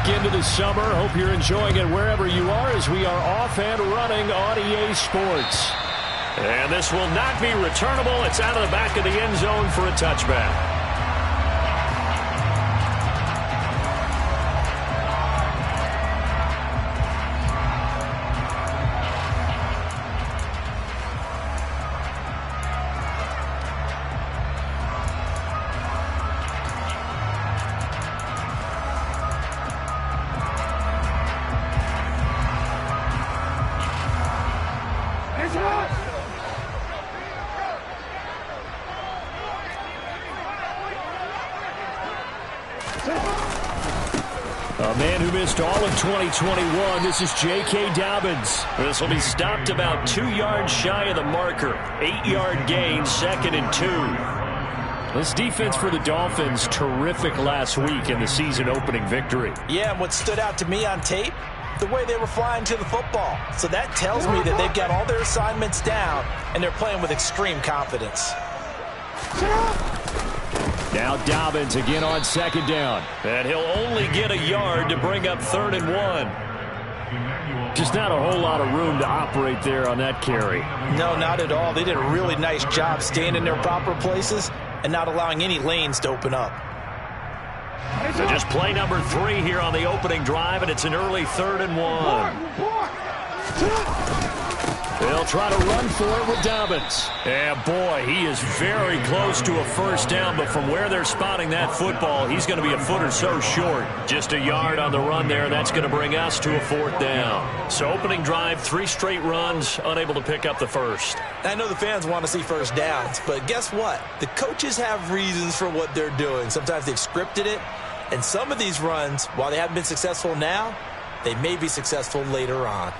back into the summer. Hope you're enjoying it wherever you are as we are off and running on EA Sports. And this will not be returnable. It's out of the back of the end zone for a touchback. A man who missed all of 2021, this is J.K. Dobbins. This will be stopped about 2 yards shy of the marker. 8-yard gain, 2nd and 2. This defense for the Dolphins, terrific last week in the season-opening victory. Yeah, and what stood out to me on tape, the way they were flying to the football. So that tells me that they've got all their assignments down, and they're playing with extreme confidence. Now Dobbins again on 2nd down. And he'll only get a yard to bring up 3rd and 1. Just not a whole lot of room to operate there on that carry. No, not at all. They did a really nice job staying in their proper places and not allowing any lanes to open up. So just play number 3 here on the opening drive, and it's an early 3rd and 1. They'll try to run for it with Dobbins. And boy, he is very close to a first down, but from where they're spotting that football, he's going to be a foot or so short. Just a yard on the run there. That's going to bring us to a 4th down. So opening drive, 3 straight runs, unable to pick up the first. I know the fans want to see first downs, but guess what? The coaches have reasons for what they're doing. Sometimes they've scripted it, and some of these runs, while they haven't been successful now, they may be successful later on.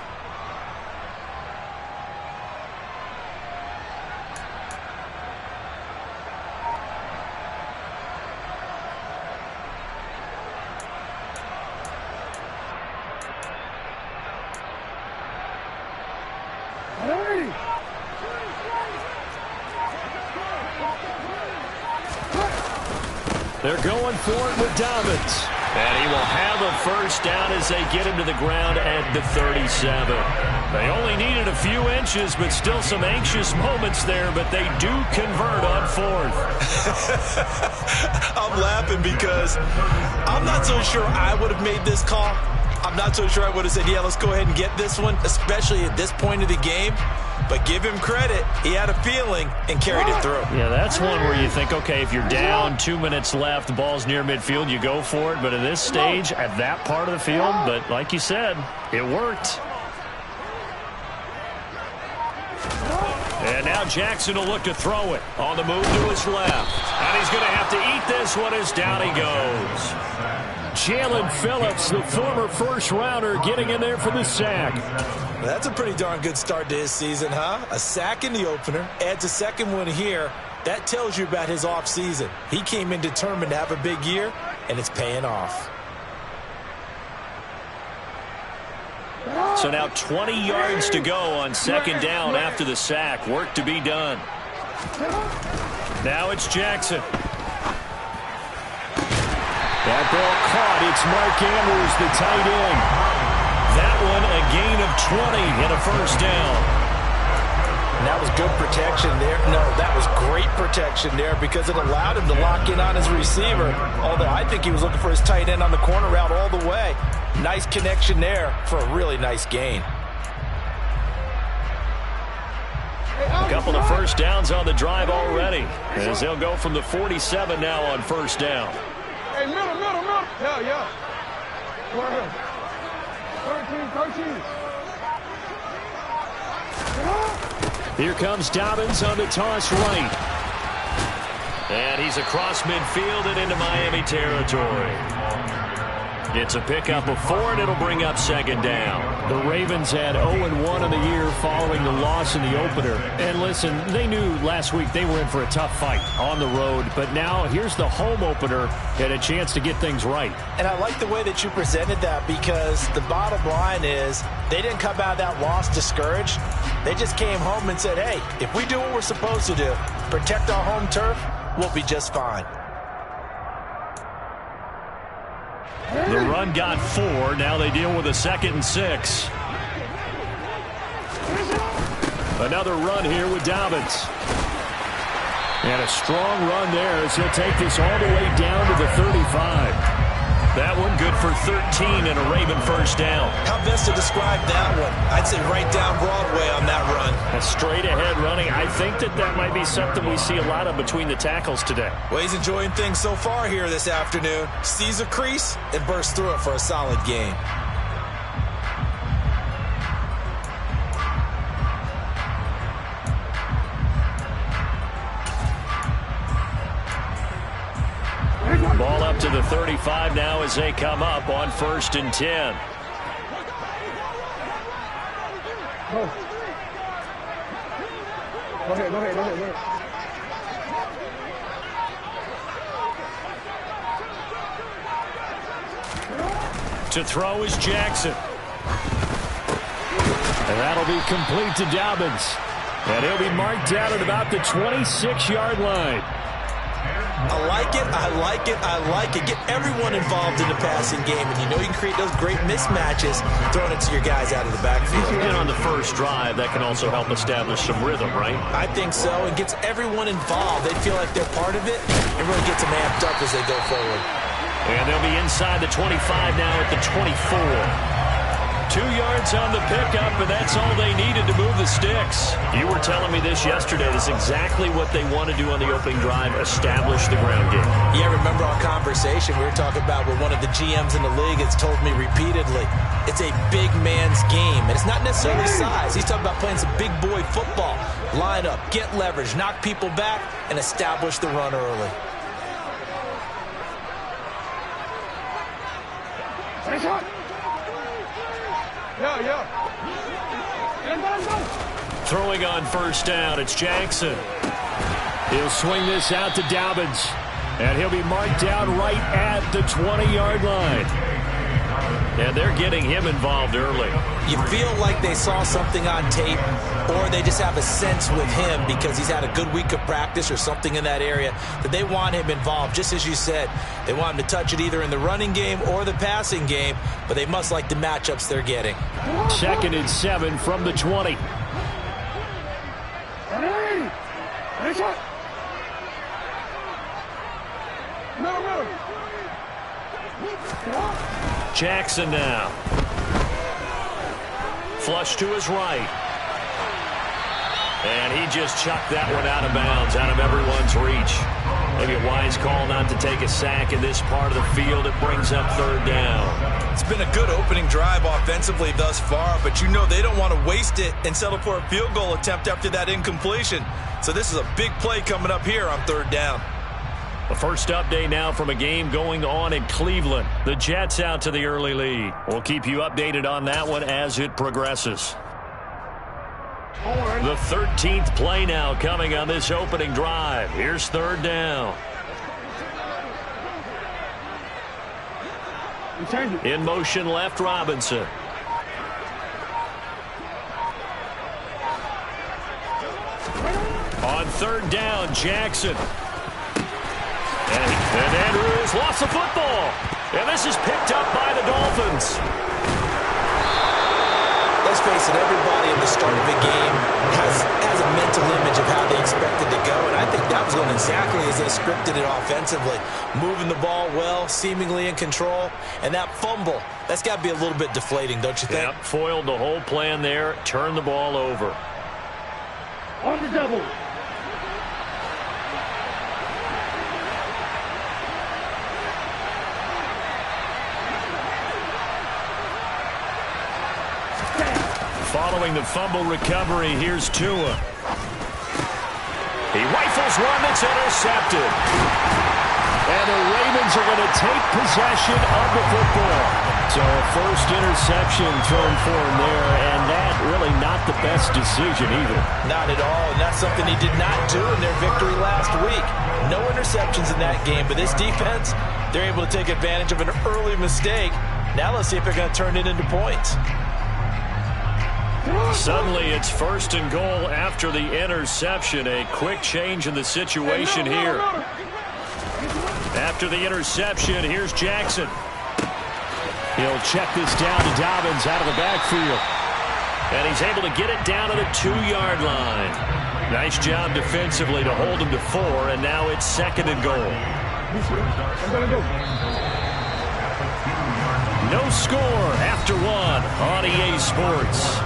They're going for it with Dobbins. And he will have a first down as they get him to the ground at the 37. They only needed a few inches, but still some anxious moments there, but they do convert on 4th. I'm laughing because I'm not so sure I would have made this call. I'm not so sure I would have said, yeah, let's go ahead and get this one, especially at this point of the game. But give him credit. He had a feeling and carried it through. Yeah, that's one where you think, okay, if you're down, 2 minutes left, the ball's near midfield, you go for it. But at this stage, at that part of the field, but like you said, it worked. And now Jackson will look to throw it on the move to his left. And he's going to have to eat this one as down he goes. Jalen Phillips, the former first-rounder, getting in there for the sack. That's a pretty darn good start to his season, huh? A sack in the opener, adds a second one here. That tells you about his offseason. He came in determined to have a big year, and it's paying off. So now 20 yards to go on 2nd down after the sack. Work to be done. Now it's Jackson. That ball caught. It's Mark Andrews, the tight end. That one a gain of 20 and a first down. And that was good protection there. No, that was great protection there because it allowed him to lock in on his receiver. Although I think he was looking for his tight end on the corner route all the way. Nice connection there for a really nice gain. A couple of first downs on the drive already, as they'll go from the 47 now on first down. Hey, middle. Yeah. Go ahead. 13. Here comes Dobbins on the toss right. And he's across midfield and into Miami territory. It's a pickup of 4, and it'll bring up 2nd down. The Ravens had 0-1 in the year following the loss in the opener. And listen, they knew last week they were in for a tough fight on the road. But now here's the home opener and a chance to get things right. And I like the way that you presented that because the bottom line is they didn't come out of that loss discouraged. They just came home and said, hey, if we do what we're supposed to do, protect our home turf, we'll be just fine. The run run got 4. Now they deal with a 2nd and 6. Another run here with Dolphins. And a strong run there as he'll take this all the way down to the 35. That one good for 13 and a Raven first down. How best to describe that one? I'd say right down Broadway on that run. A straight ahead running. I think that might be something we see a lot of between the tackles today. Well, he's enjoying things so far here this afternoon. Sees a crease and bursts through it for a solid gain. Ball up to the 35 now as they come up on 1st and 10. Go ahead. To throw is Jackson. And that'll be complete to Dobbins. And he'll be marked out at about the 26-yard line. I like it. Get everyone involved in the passing game, and you know you can create those great mismatches throwing it to your guys out of the backfield. And on the first drive, that can also help establish some rhythm, right? I think so. It gets everyone involved. They feel like they're part of it, and really gets them amped up as they go forward. And they'll be inside the 25 now at the 24. 2 yards on the pickup, and that's all they needed to move the sticks. You were telling me this yesterday. This is exactly what they want to do on the opening drive, establish the ground game. Yeah, remember our conversation we were talking about with one of the GMs in the league has told me repeatedly, it's a big man's game, and it's not necessarily size. He's talking about playing some big boy football. Line up, get leverage, knock people back, and establish the run early. Yeah. Throwing on first down, it's Jackson. He'll swing this out to Dobbins. And he'll be marked down right at the 20-yard line. And they're getting him involved early. You feel like they saw something on tape, or they just have a sense with him because he's had a good week of practice or something in that area that they want him involved. Just as you said, they want him to touch it either in the running game or the passing game, but they must like the matchups they're getting. 2nd and 7 from the 20. Jackson now. Flush to his right. And he just chucked that one out of bounds, out of everyone's reach. Maybe a wise call not to take a sack in this part of the field. It brings up 3rd down. It's been a good opening drive offensively thus far, but you know they don't want to waste it and settle for a field goal attempt after that incompletion. So this is a big play coming up here on 3rd down. The first update now from a game going on in Cleveland. The Jets out to the early lead. We'll keep you updated on that one as it progresses. The 13th play now coming on this opening drive. Here's 3rd down. In motion left, Robinson. On 3rd down, Jackson. And Andrews lost the football. And this is picked up by the Dolphins. Let's face it, everybody in the start of a game has a mental image of how they expect it to go, and I think that was going exactly as they scripted it offensively. Moving the ball well, seemingly in control, and that fumble, that's got to be a little bit deflating, don't you think? Yep, foiled the whole plan there, turned the ball over. On the double. Following the fumble recovery, here's Tua. He rifles one that's intercepted. And the Ravens are going to take possession of the football. So a first interception thrown for him there, and that really not the best decision either. Not at all, and that's something he did not do in their victory last week. No interceptions in that game, but this defense, they're able to take advantage of an early mistake. Now let's see if they're going to turn it into points. Suddenly it's 1st and goal after the interception. A quick change in the situation here. After the interception, here's Jackson. He'll check this down to Dobbins out of the backfield. And he's able to get it down to the 2-yard line. Nice job defensively to hold him to 4, and now it's 2nd and goal. No score after 1 on EA Sports.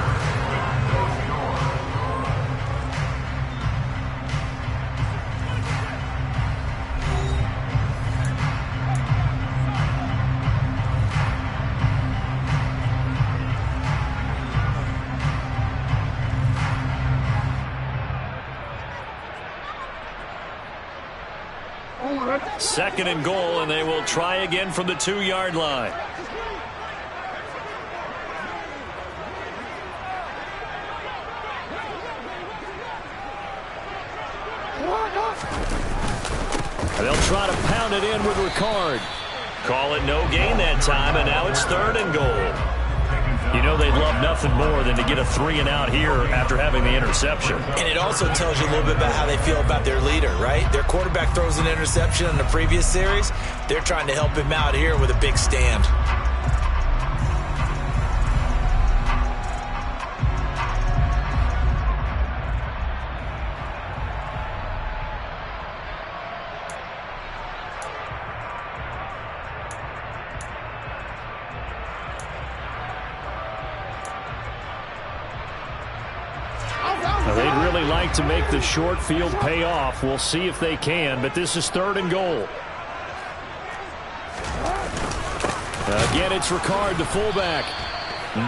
Second and goal, and they will try again from the 2-yard line. They'll try to pound it in with Ricard. Call it no gain that time, and now it's 3rd and goal. You know they'd love nothing more than to get a 3-and-out here after having the interception. And it also tells you a little bit about how they feel about their leader, right? Their quarterback throws an interception in the previous series. They're trying to help him out here with a big stand. They'd really like to make the short field pay off. We'll see if they can, but this is 3rd and goal. Again, it's Ricard, the fullback.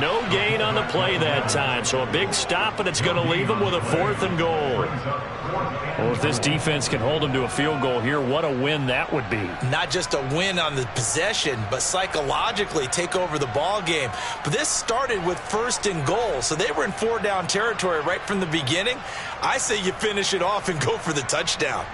No gain on the play that time, so a big stop, and it's going to leave them with a 4th and goal. Well, if this defense can hold them to a field goal here, what a win that would be. Not just a win on the possession, but psychologically take over the ball game. But this started with 1st and goal, so they were in 4-down territory right from the beginning. I say you finish it off and go for the touchdown.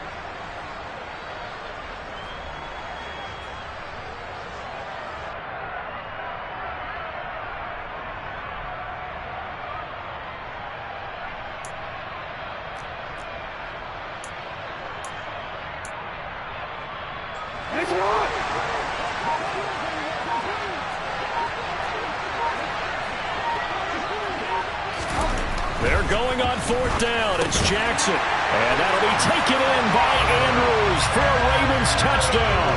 They're going on 4th down. It's Jackson. And that'll be taken in by Andrews for a Ravens touchdown.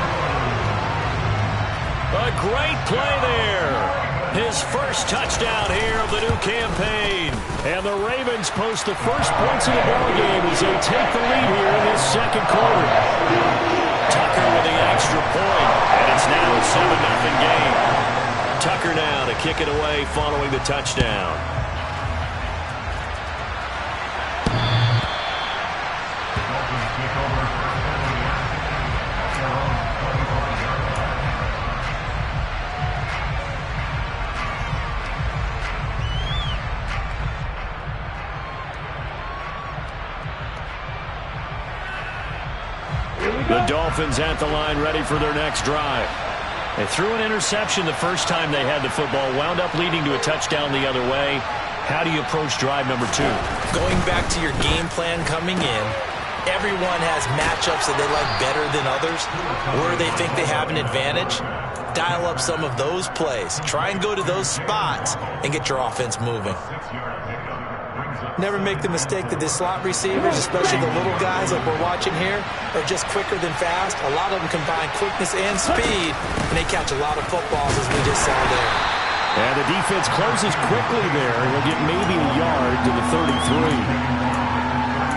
A great play there. His first touchdown here of the new campaign. And the Ravens post the first points of the ballgame as they take the lead here in this 2nd quarter. Tucker with the extra point. And it's now a 7-0 game. Tucker now to kick it away following the touchdown. The Dolphins at the line, ready for their next drive. They threw an interception the first time they had the football, wound up leading to a touchdown the other way. How do you approach drive number 2? Going back to your game plan coming in, everyone has matchups that they like better than others, where they think they have an advantage. Dial up some of those plays. Try and go to those spots and get your offense moving. Never make the mistake that the slot receivers, especially the little guys like we're watching here, are just quicker than fast. A lot of them combine quickness and speed, and they catch a lot of footballs, as we just saw there. And the defense closes quickly there. He'll get maybe a yard to the 33.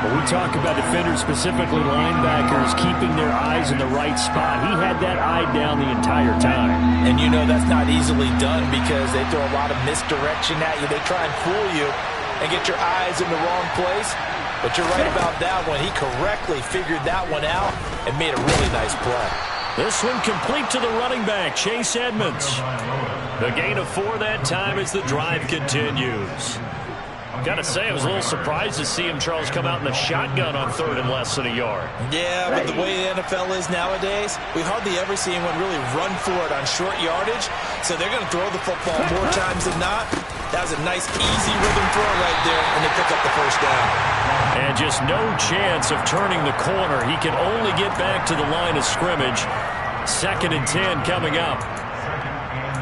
When we talk about defenders, specifically linebackers, keeping their eyes in the right spot, he had that eye down the entire time. And you know that's not easily done because they throw a lot of misdirection at you. They try and fool you and get your eyes in the wrong place. But you're right about that one. He correctly figured that one out and made a really nice play. This one complete to the running back, Chase Edmonds. The gain of 4 that time as the drive continues. Got to say, I was a little surprised to see him, Charles, come out in the shotgun on 3rd and less than a yard. Yeah, but the way the NFL is nowadays, we hardly ever see anyone really run for it on short yardage. So they're going to throw the football more times than not. That was a nice, easy rhythm throw right there, and they pick up the first down. And just no chance of turning the corner. He can only get back to the line of scrimmage. 2nd and 10 coming up.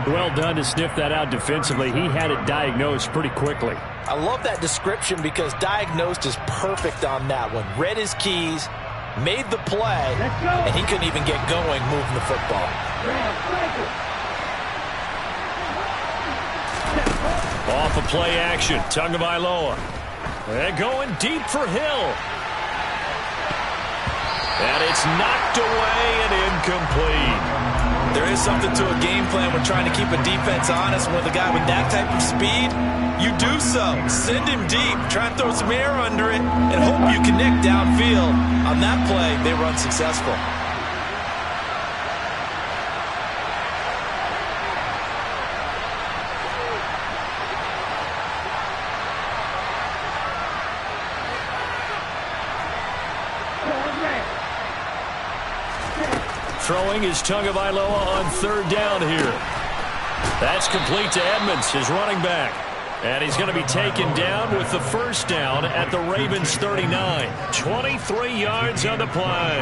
Well done to sniff that out defensively. He had it diagnosed pretty quickly. I love that description because diagnosed is perfect on that one. Read his keys, made the play, and he couldn't even get going moving the football. Off of play action, Tagovailoa. And going deep for Hill. And it's knocked away and incomplete. There is something to a game plan when trying to keep a defense honest. With a guy with that type of speed, you do so. Send him deep, try and throw some air under it, and hope you connect downfield. On that play, they were unsuccessful. Throwing is Tagovailoa on third down here. That's complete to Edmonds, his running back. And he's going to be taken down with the first down at the Ravens 39. 23 yards on the play.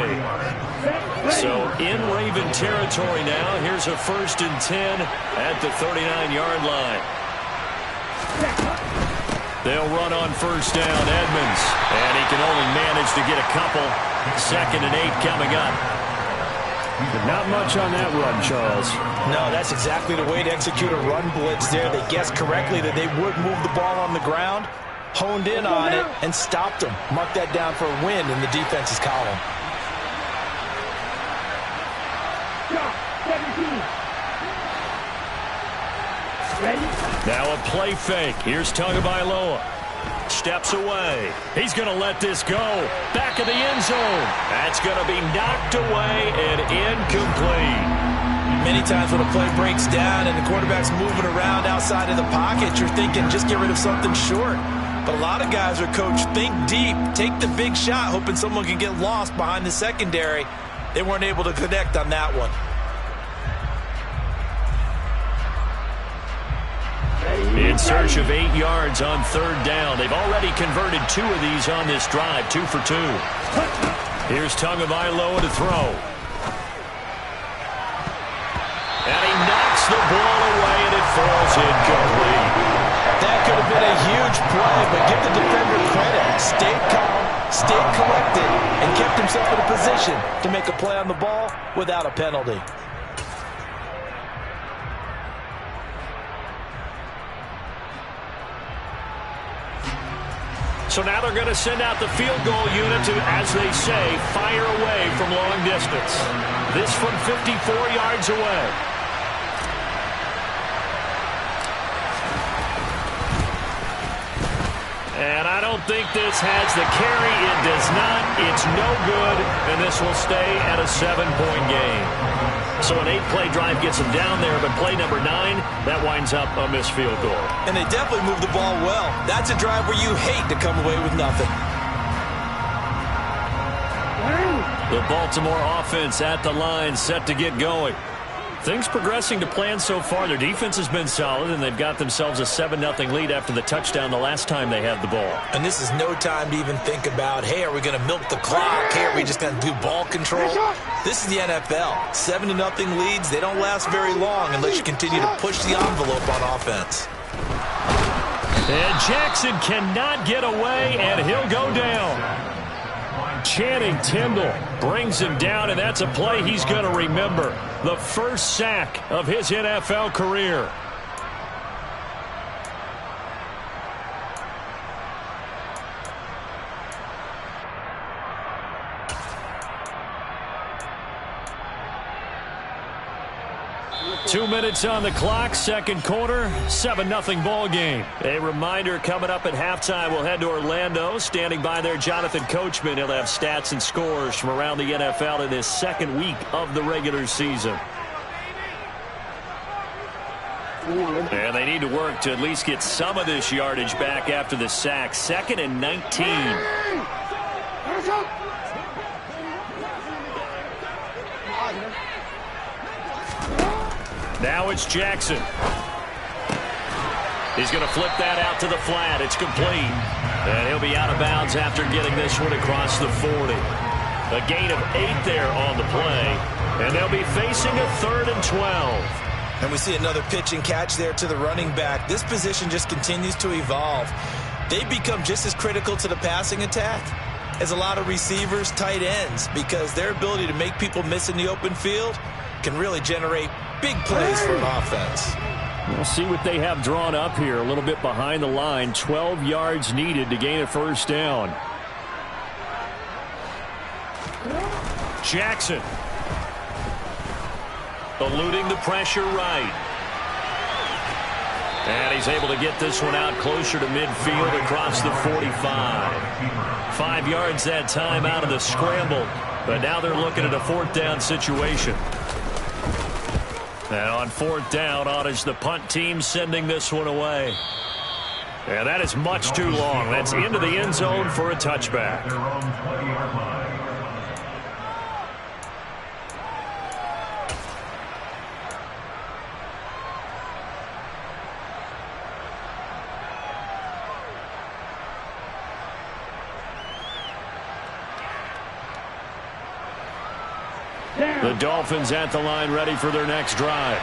So in Raven territory now, here's a 1st and 10 at the 39-yard line. They'll run on first down, Edmonds. And he can only manage to get a couple. 2nd and 8 coming up. Not much on that run, Charles. No, that's exactly the way to execute a run blitz there. They guessed correctly that they would move the ball on the ground, honed in on it, and stopped them. Mark that down for a win in the defense's column. Now a play fake. Here's Tagovailoa. Steps away. He's going to let this go. Back of the end zone. That's going to be knocked away and incomplete. Many times when a play breaks down and the quarterback's moving around outside of the pocket, you're thinking just get rid of something short. But a lot of guys are coached, think deep, take the big shot, hoping someone can get lost behind the secondary. They weren't able to connect on that one. In search of 8 yards on third down. They've already converted 2 of these on this drive, 2 for 2. Here's Tagovailoa to throw. And he knocks the ball away, and it falls incomplete. That could have been a huge play, but give the defender credit. Stayed calm, stayed collected, and kept himself in a position to make a play on the ball without a penalty. So now they're going to send out the field goal unit to, as they say, fire away from long distance. This from 54 yards away. And I don't think this has the carry. It does not. It's no good. And this will stay at a 7-point game. So an 8-play drive gets them down there, but play number 9, that winds up a missed field goal. And they definitely moved the ball well. That's a drive where you hate to come away with nothing. The Baltimore offense at the line, set to get going. Things progressing to plan so far. Their defense has been solid, and they've got themselves a 7-0 lead after the touchdown the last time they had the ball. And this is no time to even think about, hey, are we going to milk the clock? Hey, are we just going to do ball control? This is the NFL. 7-0 leads, they don't last very long unless you continue to push the envelope on offense. And Jackson cannot get away, and he'll go down. Channing Tindall brings him down, and that's a play he's going to remember. The first sack of his NFL career. Two minutes on the clock, second quarter, 7-0 ball game. A reminder coming up at halftime, we'll head to Orlando. Standing by there, Jonathan Coachman. He'll have stats and scores from around the NFL in this second week of the regular season. And they need to work to at least get some of this yardage back after the sack. 2nd and 19. Now it's Jackson. He's going to flip that out to the flat. It's complete. And he'll be out of bounds after getting this one across the 40. A gain of 8 there on the play. And they'll be facing a 3rd and 12. And we see another pitch and catch there to the running back. This position just continues to evolve. They become just as critical to the passing attack as a lot of receivers, tight ends, because their ability to make people miss in the open field can really generate big plays for an offense. We'll see what they have drawn up here. A little bit behind the line. 12 yards needed to gain a first down. Jackson. Eluding the pressure right. And he's able to get this one out closer to midfield across the 45. 5 yards that time out of the scramble. But now they're looking at a fourth down situation. And on fourth down, on is the punt team sending this one away. And that is much too long. That's into the end zone for a touchback. The Dolphins at the line ready for their next drive.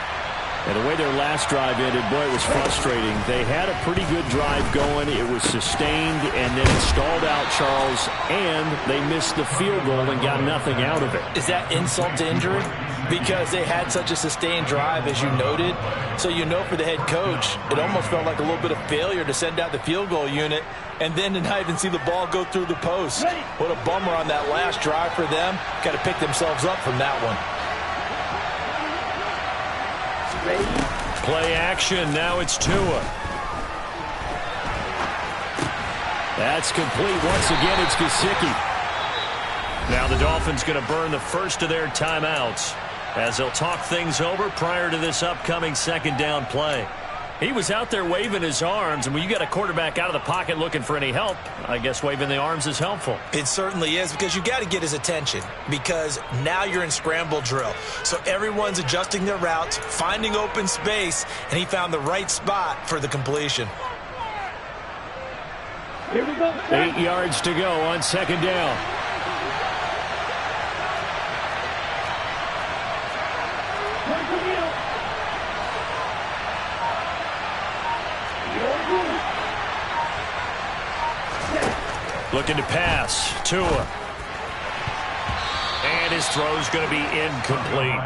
And the way their last drive ended, boy, it was frustrating. They had a pretty good drive going. It was sustained, and then it stalled out, Charles, and they missed the field goal and got nothing out of it. Is that insult to injury? Because they had such a sustained drive, as you noted. So you know for the head coach, it almost felt like a little bit of failure to send out the field goal unit and then to not even see the ball go through the post. What a bummer on that last drive for them. Got to pick themselves up from that one. Play action. Now it's Tua. That's complete. Once again, it's Gesicki. Now the Dolphins going to burn the first of their timeouts as they'll talk things over prior to this upcoming second down play. He was out there waving his arms, and when you got a quarterback out of the pocket looking for any help, I guess waving the arms is helpful. It certainly is, because you got to get his attention, because now you're in scramble drill. So everyone's adjusting their routes, finding open space, and he found the right spot for the completion. Here we go. 8 yards to go on second down. Looking to pass. Tua. And his throw's going to be incomplete.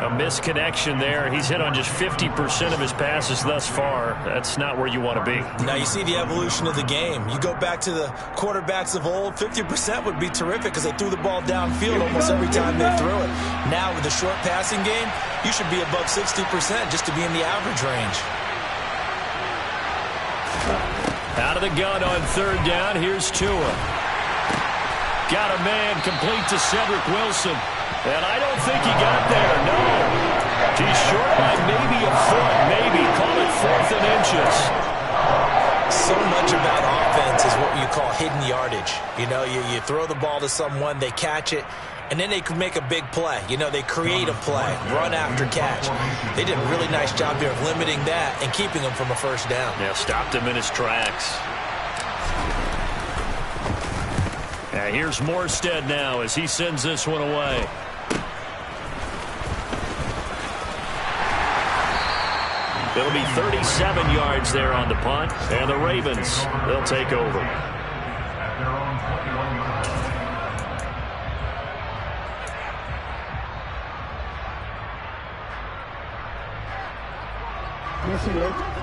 A misconnection there. He's hit on just 50% of his passes thus far. That's not where you want to be. Now you see the evolution of the game. You go back to the quarterbacks of old, 50% would be terrific because they threw the ball downfield almost every time they threw it. Now with the short passing game, you should be above 60% just to be in the average range. Out of the gun on third down. Here's Tua. Got a man complete to Cedric Wilson. And I don't think he got there. No. He's short by maybe a foot. Maybe. Call it 4th and inches. So much about offense is what you call hidden yardage. You know, you throw the ball to someone, they catch it, and then they can make a big play. You know, they create a play, run after catch. They did a really nice job here of limiting that and keeping him from a first down. Yeah, stopped him in his tracks. Now here's Morstead now as he sends this one away. It'll be 37 yards there on the punt, and the Ravens, they'll take over.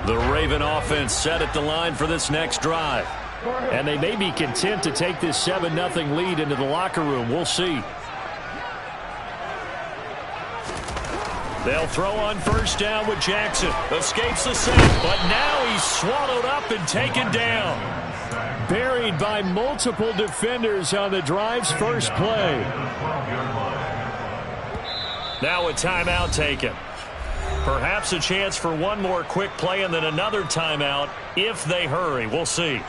The Raven offense set at the line for this next drive. And they may be content to take this 7-0 lead into the locker room. We'll see. They'll throw on first down with Jackson. Escapes the sack, but now he's swallowed up and taken down. Buried by multiple defenders on the drive's first play. Now a timeout taken. Perhaps a chance for one more quick play and then another timeout if they hurry. We'll see.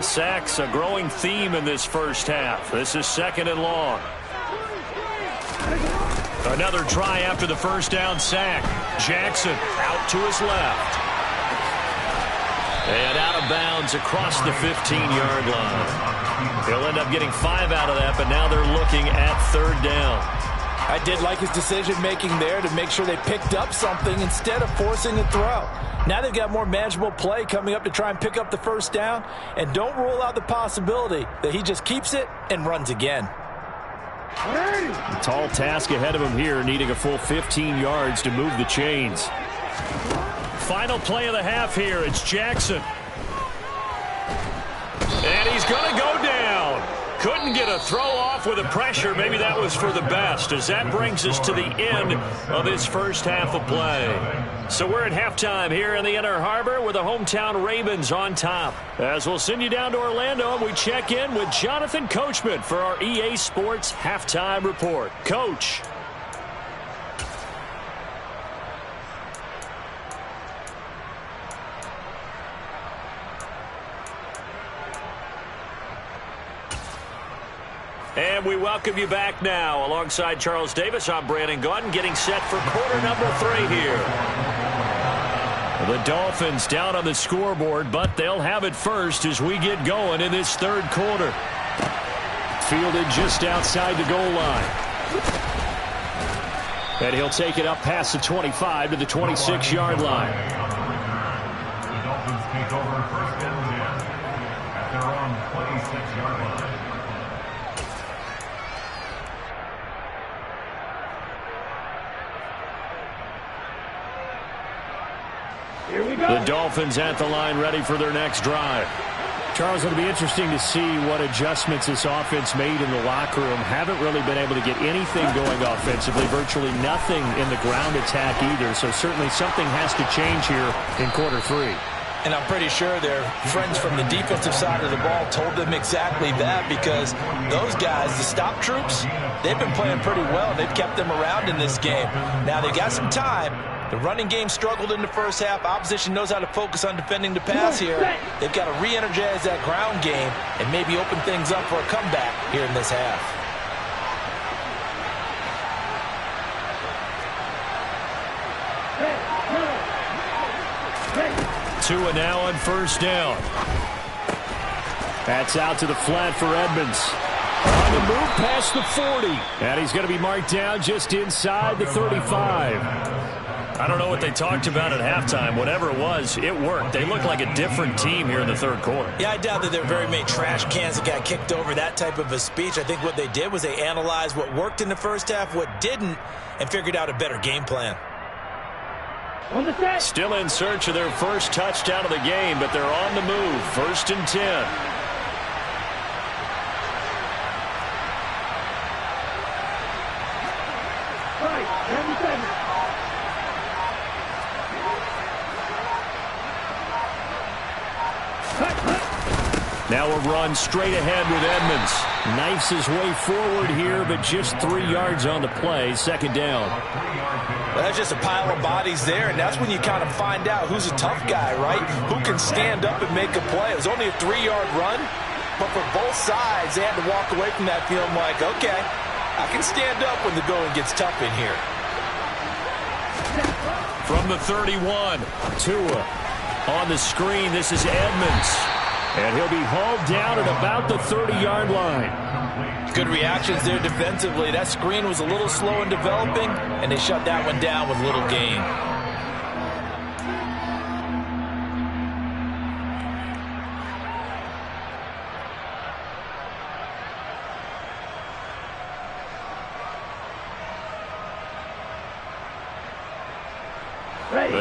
Sacks a growing theme in this first half. This is 2nd and long. Another try after the first down sack. Jackson out to his left. And out of bounds across the 15-yard line. He'll end up getting 5 out of that, but now they're looking at 3rd down. I did like his decision-making there to make sure they picked up something instead of forcing a throw. Now they've got more manageable play coming up to try and pick up the first down, and don't rule out the possibility that he just keeps it and runs again. A tall task ahead of him here, needing a full 15 yards to move the chains. Final play of the half here. It's Jackson. And he's going to go down. Couldn't get a throw off with the pressure. Maybe that was for the best, as that brings us to the end of his first half of play. So we're at halftime here in the Inner Harbor with the hometown Ravens on top. As we'll send you down to Orlando, and we check in with Jonathan Coachman for our EA Sports Halftime Report. Coach. And we welcome you back now. Alongside Charles Davis, I'm Brandon Gaudin, getting set for quarter number 3 here. The Dolphins down on the scoreboard, but they'll have it first as we get going in this 3rd quarter. Fielded just outside the goal line. And he'll take it up past the 25 to the 26-yard line. The Dolphins take over 1st and 10 at their own 26-yard line. Here we go. The Dolphins at the line, ready for their next drive. Charles, it'll be interesting to see what adjustments this offense made in the locker room. Haven't really been able to get anything going offensively, virtually nothing in the ground attack either. So certainly something has to change here in quarter 3. And I'm pretty sure their friends from the defensive side of the ball told them exactly that, because those guys, the stop troops, they've been playing pretty well. They've kept them around in this game. Now they've got some time. The running game struggled in the first half. Opposition knows how to focus on defending the pass here. They've got to re-energize that ground game and maybe open things up for a comeback here in this half. Tua now on 1st down. That's out to the flat for Edmonds. On the move past the 40. And he's going to be marked down just inside the 35. I don't know what they talked about at halftime. Whatever it was, it worked. They look like a different team here in the 3rd quarter. Yeah, I doubt that there were very many trash cans that got kicked over, that type of a speech. I think what they did was they analyzed what worked in the first half, what didn't, and figured out a better game plan. Still in search of their first touchdown of the game, but they're on the move. 1st and 10. Now a run straight ahead with Edmonds. Knifes his way forward here, but just 3 yards on the play. 2nd down. Well, that's just a pile of bodies there, and that's when you kind of find out who's a tough guy, right? Who can stand up and make a play. It was only a 3-yard run, but for both sides, they had to walk away from that feeling like, okay, I can stand up when the going gets tough in here. From the 31, Tua on the screen. This is Edmonds. And he'll be hauled down at about the 30-yard line. Good reactions there defensively. That screen was a little slow in developing, and they shut that one down with little gain.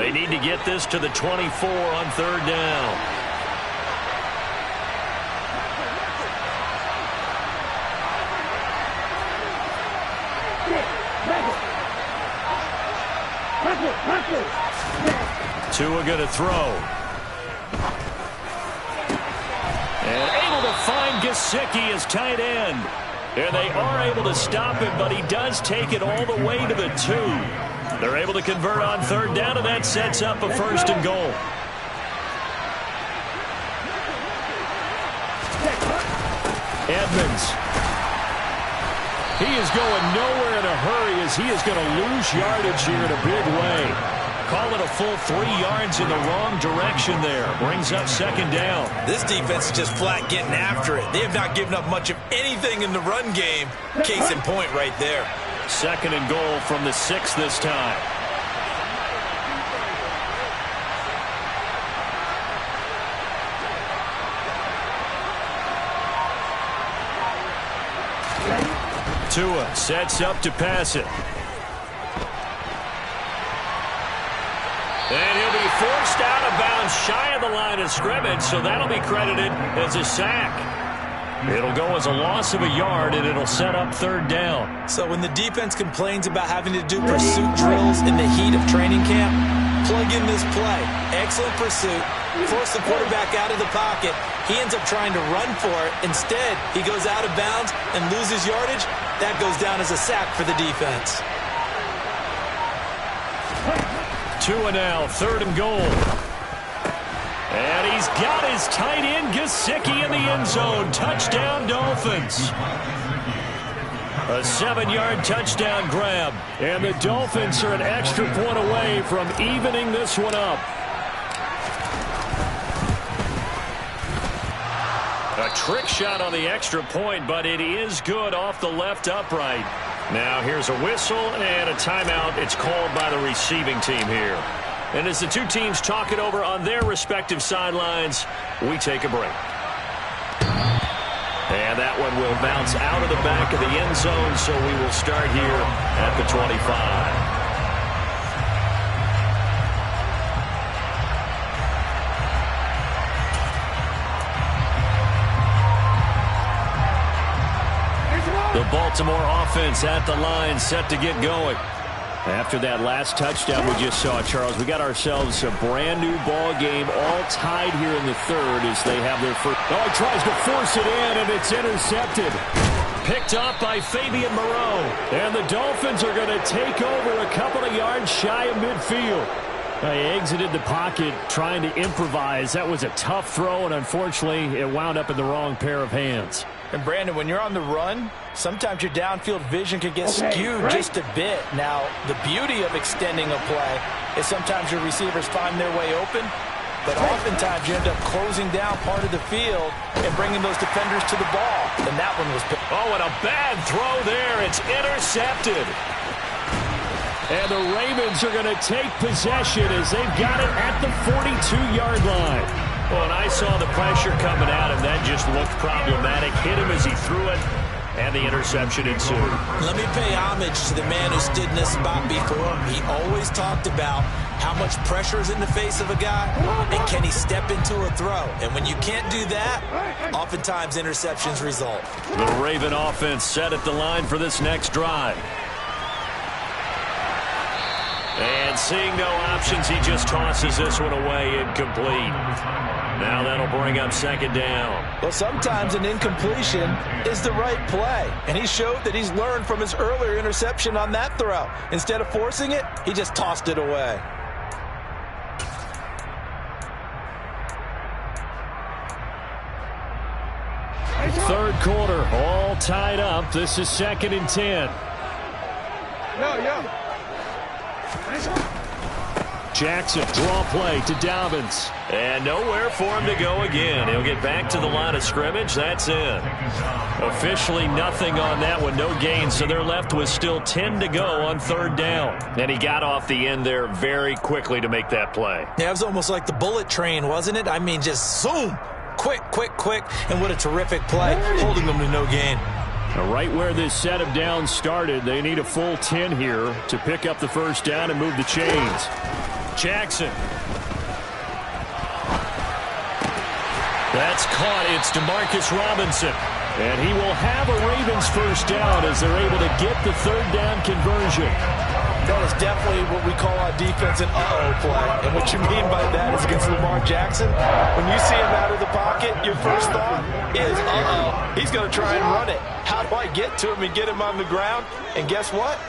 they need to get this to the 24 on 3rd down. Tua going to throw. And able to find Gesicki as tight end. And they are able to stop him, but he does take it all the way to the 2. They're able to convert on 3rd down, and that sets up a 1st and goal. Edmonds. He is going nowhere in a hurry as he is going to lose yardage here in a big way. Call it a full 3 yards in the wrong direction there. Brings up second down. This defense is just flat getting after it. They have not given up much of anything in the run game. Case in point right there. Second and goal from the 6 this time. Tua sets up to pass it. And he'll be forced out of bounds shy of the line of scrimmage, so that'll be credited as a sack. It'll go as a loss of a yard, and it'll set up third down. So when the defense complains about having to do pursuit drills in the heat of training camp, plug in this play. Excellent pursuit. Force the quarterback out of the pocket. He ends up trying to run for it. Instead, he goes out of bounds and loses yardage. That goes down as a sack for the defense. Tua now, third and goal. And he's got his tight end, Gesicki, in the end zone. Touchdown, Dolphins. A 7-yard touchdown grab. And the Dolphins are an extra point away from evening this one up. A trick shot on the extra point, but it is good off the left upright. Now here's a whistle and a timeout. It's called by the receiving team here. And as the two teams talk it over on their respective sidelines, we take a break. And that one will bounce out of the back of the end zone, so we will start here at the 25. The Baltimore offense at the line, set to get going. After that last touchdown we just saw, Charles, we got ourselves a brand new ball game, all tied here in the third as they have their first. Oh, he tries to force it in, and it's intercepted. Picked up by Fabian Moreau. And the Dolphins are going to take over a couple of yards shy of midfield. He exited the pocket trying to improvise. That was a tough throw, and unfortunately, it wound up in the wrong pair of hands. And Brandon, when you're on the run, sometimes your downfield vision can get skewed just a bit. Now, the beauty of extending a play is sometimes your receivers find their way open, but oftentimes you end up closing down part of the field and bringing those defenders to the ball. And that one was big. Oh, and a bad throw there. It's intercepted. And the Ravens are going to take possession as they've got it at the 42-yard line. Well, and I saw the pressure coming at him. That just looked problematic. Hit him as he threw it, and the interception ensued. Let me pay homage to the man who stood in this spot before. He always talked about how much pressure is in the face of a guy, and can he step into a throw. And when you can't do that, oftentimes interceptions result. The Raven offense set at the line for this next drive. And seeing no options, he just tosses this one away, incomplete. Now that'll bring up second down. Well, sometimes an incompletion is the right play. And he showed that he's learned from his earlier interception on that throw. Instead of forcing it, he just tossed it away. Third quarter, all tied up. This is 2nd and 10. Jackson, draw play to Dobbins. And nowhere for him to go again. He'll get back to the line of scrimmage. That's it. Officially nothing on that one. No gain, so they're left with still 10 to go on third down. And he got off the end there very quickly to make that play. Yeah, it was almost like the bullet train, wasn't it? I mean, just zoom. Quick, quick, quick. And what a terrific play, holding them to no gain. Right where this set of downs started, they need a full 10 here to pick up the first down and move the chains. Jackson. That's caught. It's DeMarcus Robinson. And he will have a Ravens first down as they're able to get the third down conversion. That is definitely what we call on defense an uh-oh play. And what you mean by that is against Lamar Jackson, when you see him out of the pocket, your first thought is, uh-oh, he's going to try and run it. How do I get to him and get him on the ground? And guess what?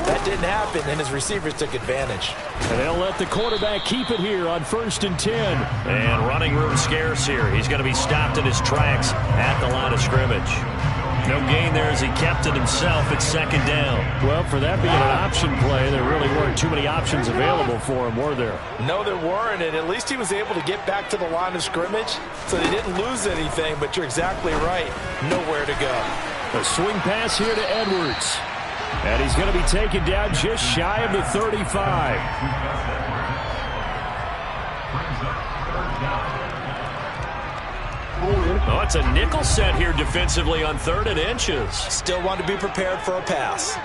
That didn't happen, and his receivers took advantage. And they'll let the quarterback keep it here on 1st and 10. And running room scarce here. He's going to be stopped in his tracks at the line of scrimmage. No gain there as he kept it himself at 2nd down. Well, for that being an option play, there really weren't too many options available for him, were there? No, there weren't, and at least he was able to get back to the line of scrimmage, so they didn't lose anything, but you're exactly right. Nowhere to go. A swing pass here to Edwards. And he's going to be taken down just shy of the 35. Oh, it's a nickel set here defensively on 3rd and inches. Still want to be prepared for a pass.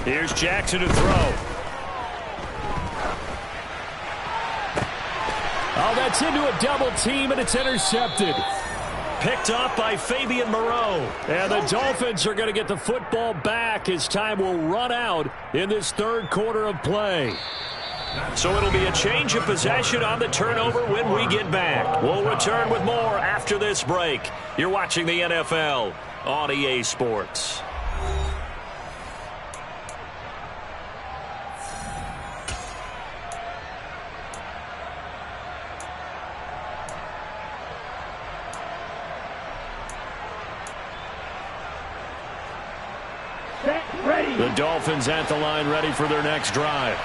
Here's Jackson to throw. Oh, that's into a double team, and it's intercepted. Picked off by Fabian Moreau. And the Dolphins are going to get the football back as time will run out in this 3rd quarter of play. So it'll be a change of possession on the turnover when we get back. We'll return with more after this break. You're watching the NFL on EA Sports. The Dolphins at the line ready for their next drive.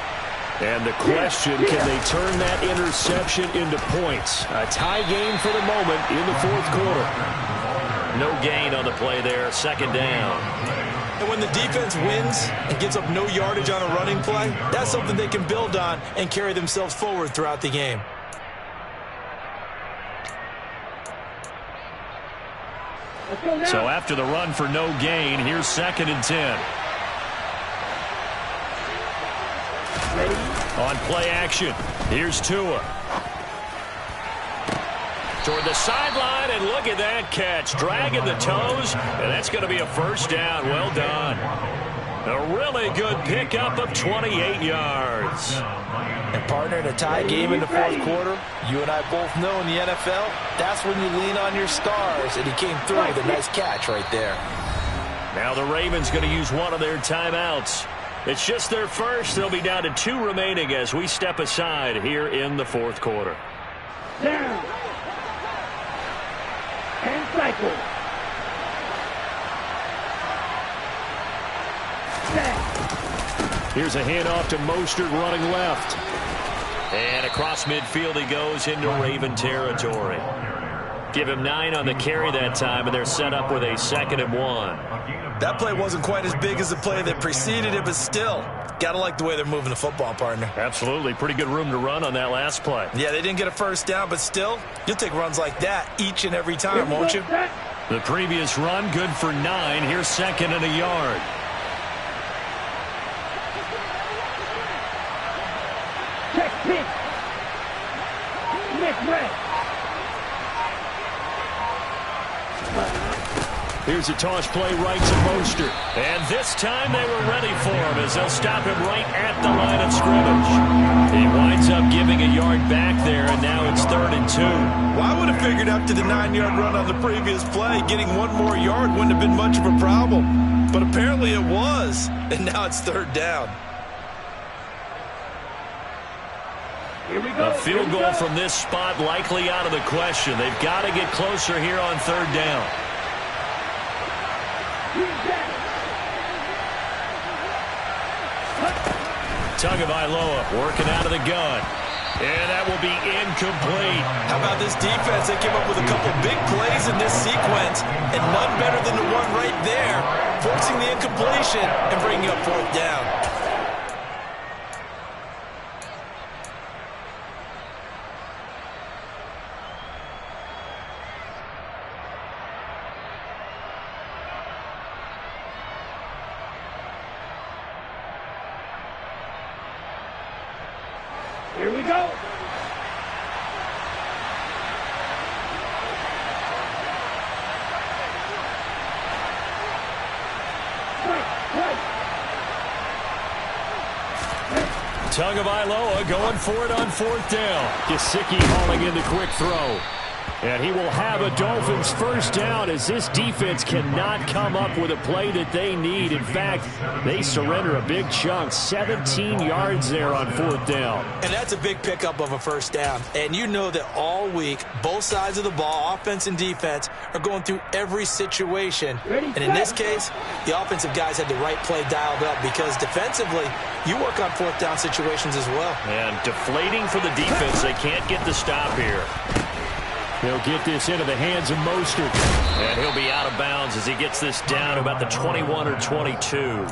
And the question, can they turn that interception into points? A tie game for the moment in the 4th quarter. No gain on the play there, 2nd down. And when the defense wins and gives up no yardage on a running play, that's something they can build on and carry themselves forward throughout the game. So after the run for no gain, here's 2nd and 10. On play action, here's Tua. Toward the sideline, and look at that catch. Dragging the toes, and that's going to be a 1st down. Well done. A really good pickup of 28 yards. And partner, in a tie game in the 4th quarter, you and I both know in the NFL, that's when you lean on your stars, and he came through with a nice catch right there. Now the Ravens going to use one of their timeouts. It's just their first. They'll be down to 2 remaining as we step aside here in the 4th quarter. Down. And cycle. Here's a handoff to Mostert running left. And across midfield he goes into Raven territory. Give him 9 on the carry that time, and they're set up with a 2nd and 1. That play wasn't quite as big as the play that preceded it, but still, got to like the way they're moving the football, partner. Absolutely. Pretty good room to run on that last play. Yeah, they didn't get a 1st down, but still, you'll take runs like that each and every time, won't you? The previous run, good for 9. Here's 2nd and a yard. Check pitch. Next red. Here's a toss play right to Mostert. And this time they were ready for him as they'll stop him right at the line of scrimmage. He winds up giving a yard back there, and now it's 3rd and 2. Well, I would have figured after the 9-yard run on the previous play, getting 1 more yard wouldn't have been much of a problem. But apparently it was, and now it's 3rd down. Here we go. A field goal from this spot likely out of the question. They've got to get closer here on 3rd down. Tagovailoa working out of the gun. And that will be incomplete. How about this defense? They came up with a couple big plays in this sequence, and none better than the one right there, forcing the incompletion and bringing up 4th down. Here we go. Tagovailoa going for it on 4th down. Gesicki hauling in the quick throw. And he will have a Dolphins first down as this defense cannot come up with a play that they need. In fact, they surrender a big chunk, 17 yards there on 4th down. And that's a big pickup of a first down. And you know that all week, both sides of the ball, offense and defense, are going through every situation. And in this case, the offensive guys had the right play dialed up because defensively, you work on 4th down situations as well. And deflating for the defense. They can't get the stop here. He'll get this into the hands of Mostert. And he'll be out of bounds as he gets this down to about the 21 or 22.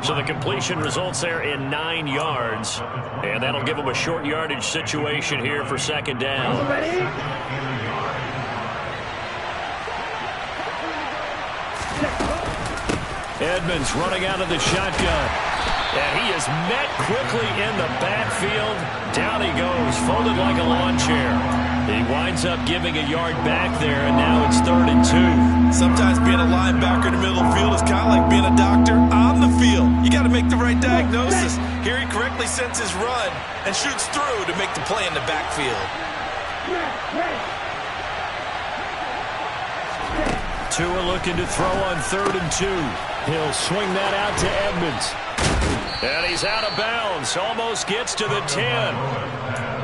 So the completion results there in 9 yards. And that'll give him a short yardage situation here for 2nd down. Edmonds running out of the shotgun. And he is met quickly in the backfield. Down he goes, folded like a lawn chair. He winds up giving a yard back there, and now it's 3rd and 2. Sometimes being a linebacker in the middle of the field is kind of like being a doctor on the field. You got to make the right diagnosis. Here he correctly sends his run and shoots through to make the play in the backfield. Tua looking to throw on 3rd and 2. He'll swing that out to Edmonds. And he's out of bounds. Almost gets to the 10.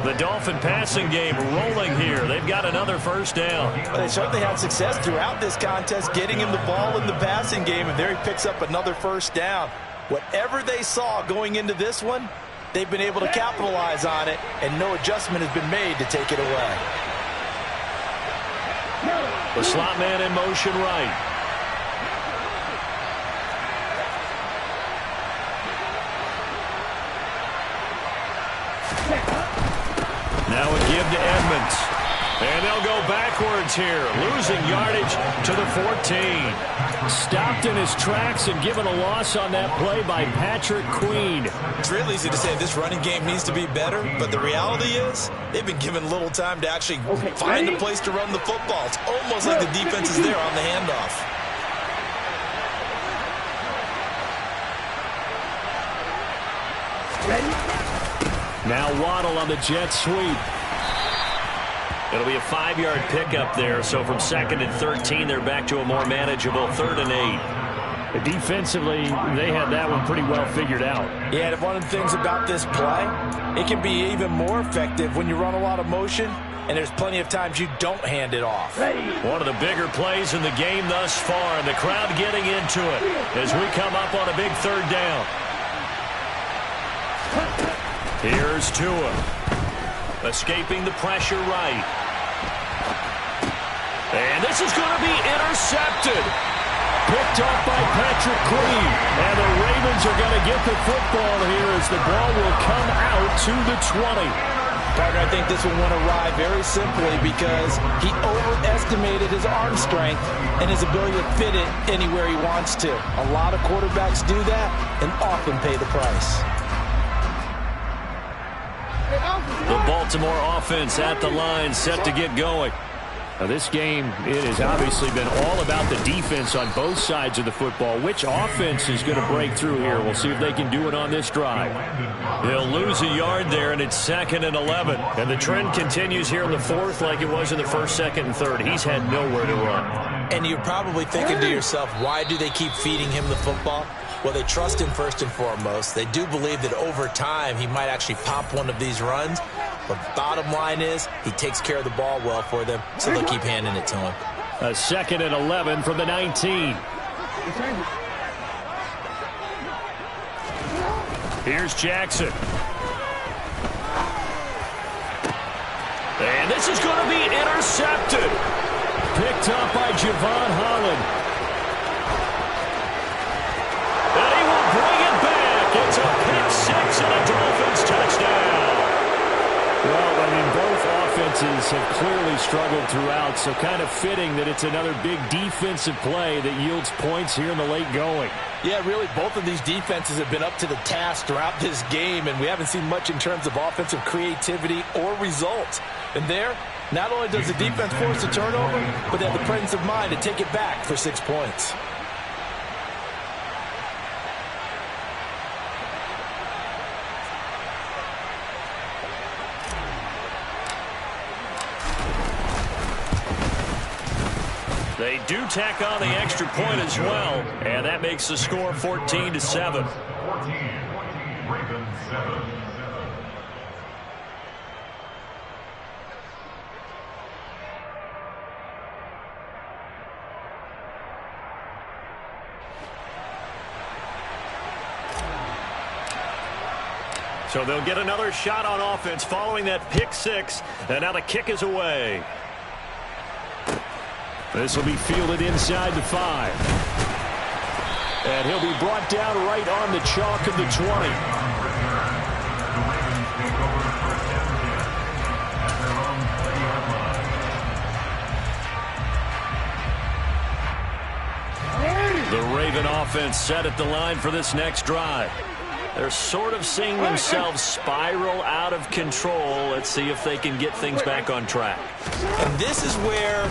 The Dolphin passing game rolling here. They've got another first down. Well, they certainly had success throughout this contest, getting him the ball in the passing game, and there he picks up another first down. Whatever they saw going into this one, they've been able to capitalize on it, and no adjustment has been made to take it away. The slot man in motion right. Now a give to Edmonds. And they'll go backwards here, losing yardage to the 14. Stopped in his tracks and given a loss on that play by Patrick Queen. It's real easy to say this running game needs to be better, but the reality is they've been given little time to actually find a place to run the football. It's almost like the defense is there on the handoff. Now Waddle on the jet sweep. It'll be a 5-yard pickup there, so from 2nd and 13, they're back to a more manageable 3rd and 8. Defensively, they had that one pretty well figured out. Yeah, and one of the things about this play, it can be even more effective when you run a lot of motion, and there's plenty of times you don't hand it off. One of the bigger plays in the game thus far, and the crowd getting into it as we come up on a big 3rd down. Here's Tua. Escaping the pressure right. And this is going to be intercepted. Picked off by Patrick Queen. And the Ravens are going to get the football here as the ball will come out to the 20. Partner, I think this one went awry very simply because he overestimated his arm strength and his ability to fit it anywhere he wants to. A lot of quarterbacks do that and often pay the price. The Baltimore offense at the line, set to get going. Now this game, it has obviously been all about the defense on both sides of the football. Which offense is going to break through here? We'll see if they can do it on this drive. They'll lose a yard there, and it's 2nd and 11. And the trend continues here in the 4th like it was in the 1st, 2nd, and 3rd. He's had nowhere to run. And you're probably thinking to yourself, why do they keep feeding him the football? Well, they trust him first and foremost. They do believe that over time he might actually pop one of these runs. But bottom line is he takes care of the ball well for them, so they'll keep handing it to him. A 2nd and 11 from the 19. Here's Jackson. And this is going to be intercepted. Picked up by Javon Holland. And he will bring it back. It's a pick 6 and a Dolphins touchdown. Well, I mean, both offenses have clearly struggled throughout, so kind of fitting that it's another big defensive play that yields points here in the late going. Yeah, really, both of these defenses have been up to the task throughout this game, and we haven't seen much in terms of offensive creativity or results. And there, not only does the defense force a turnover, but they have the presence of mind to take it back for 6 points. They do tack on the extra point as well, and that makes the score 14-7. 14, Ravens 7. So they'll get another shot on offense following that pick six, and now the kick is away. This will be fielded inside the 5. And he'll be brought down right on the chalk of the 20. The Ravens take over first and 10 at their own 30-yard line. The Raven offense set at the line for this next drive. They're sort of seeing themselves spiral out of control. Let's see if they can get things back on track. And this is where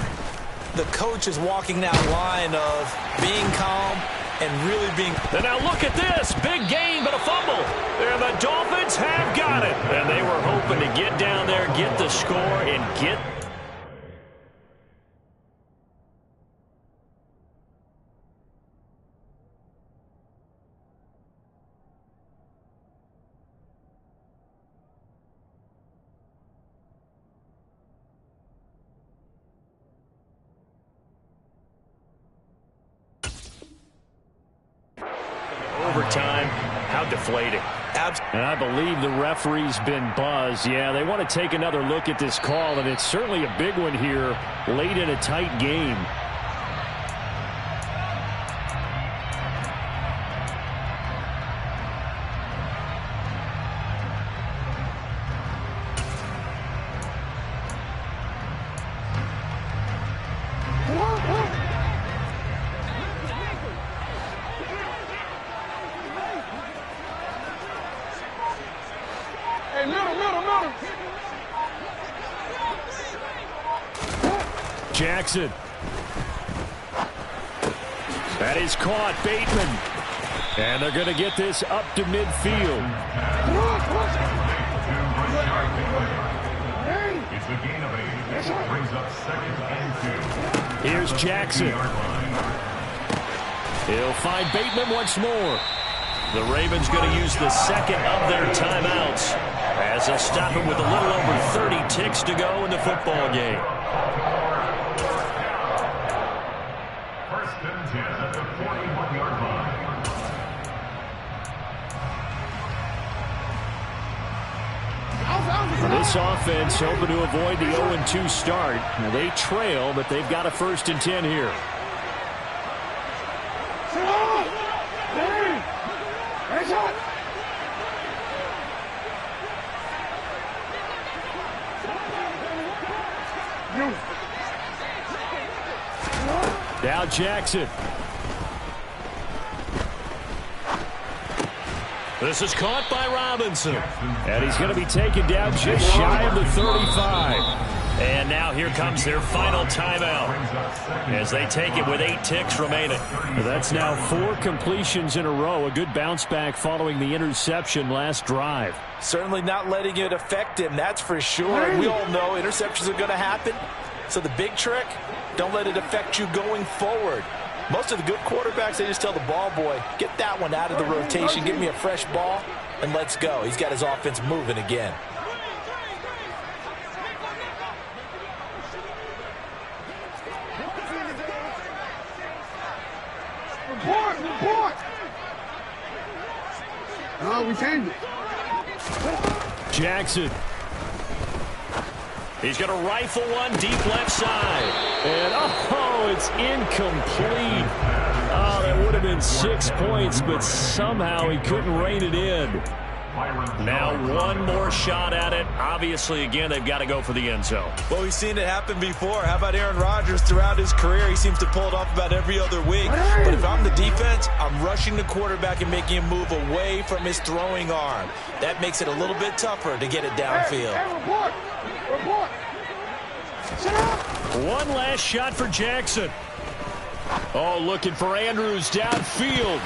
the coach is walking that line of being calm and really being... And now look at this. Big gain, but a fumble. And the Dolphins have got it. And they were hoping to get down there, get the score, and get... Overtime, how deflating. And I believe the referee's been buzzed. Yeah, they want to take another look at this call, and it's certainly a big one here late in a tight game. Jackson. That is caught. Bateman. And they're going to get this up to midfield. It's a gain of 8. Brings up second and 2. Here's Jackson. He'll find Bateman once more. The Ravens going to use the second of their timeouts as they'll stop it with a little over 30 ticks to go in the football game. First and 10 at the 41-yard line. This offense hoping to avoid the 0-2 start. Now they trail, but they've got a 1st and 10 here. Now Jackson. This is caught by Robinson. And he's going to be taken down just shy of the 35. And now here comes their final timeout as they take it with 8 ticks remaining. That's now 4 completions in a row. A good bounce back following the interception last drive. Certainly not letting it affect him, that's for sure. And we all know interceptions are going to happen. So the big trick, don't let it affect you going forward. Most of the good quarterbacks, they just tell the ball boy, get that one out of the rotation, give me a fresh ball, and let's go. He's got his offense moving again. Report! No, we changed it. Jackson. He's going to rifle one deep left side. And, oh, it's incomplete. Oh, that would have been 6 points, but somehow he couldn't rein it in. Now one more shot at it. Obviously, again, they've got to go for the end zone. Well, we've seen it happen before. How about Aaron Rodgers throughout his career? He seems to pull it off about every other week. But if I'm the defense, I'm rushing the quarterback and making him move away from his throwing arm. That makes it a little bit tougher to get it downfield. Report! One last shot for Jackson. Oh, looking for Andrews downfield.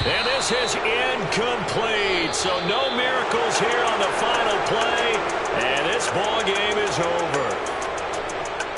And this is incomplete. So no miracles here on the final play. And this ball game is over.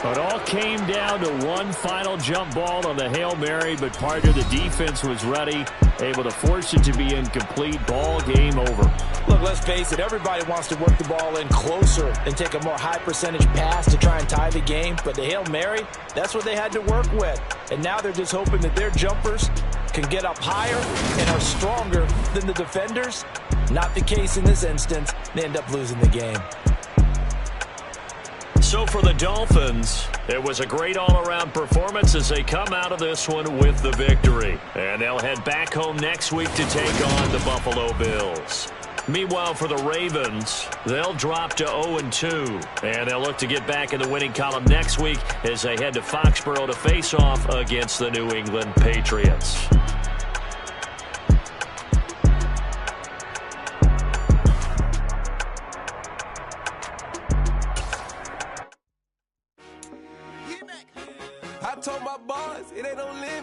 It all came down to one final jump ball on the Hail Mary, but part of the defense was ready, able to force it to be incomplete. Ball game over. Look, let's face it, everybody wants to work the ball in closer and take a more high percentage pass to try and tie the game, but the Hail Mary, that's what they had to work with. And now they're just hoping that their jumpers can get up higher and are stronger than the defenders. Not the case in this instance. They end up losing the game. So for the Dolphins, it was a great all-around performance as they come out of this one with the victory. And they'll head back home next week to take on the Buffalo Bills. Meanwhile, for the Ravens, they'll drop to 0-2. And they'll look to get back in the winning column next week as they head to Foxborough to face off against the New England Patriots. I told my boys it ain't no limit.